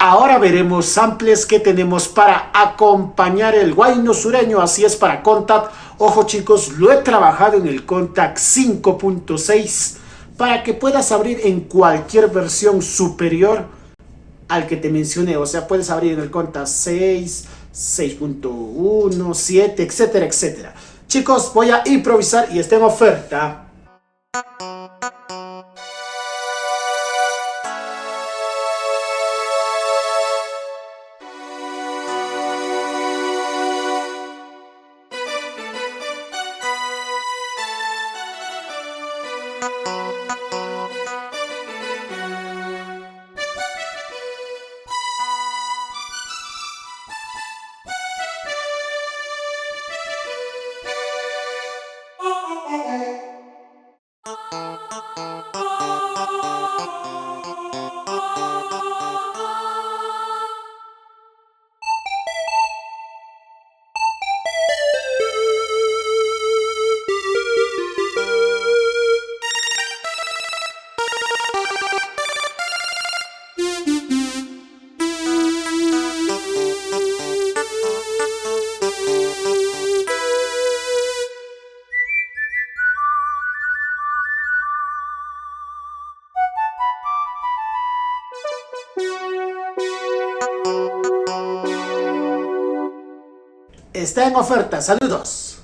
ahora veremos samples que tenemos para acompañar el Huayno sureño. Así es, para Kontakt. Ojo chicos, lo he trabajado en el Kontakt 5.6 para que puedas abrir en cualquier versión superior al que te mencioné. O sea, puedes abrir en el Kontakt 6, 6.1, 7, etcétera, etcétera. Chicos, voy a improvisar y está en oferta. Está en oferta. Saludos.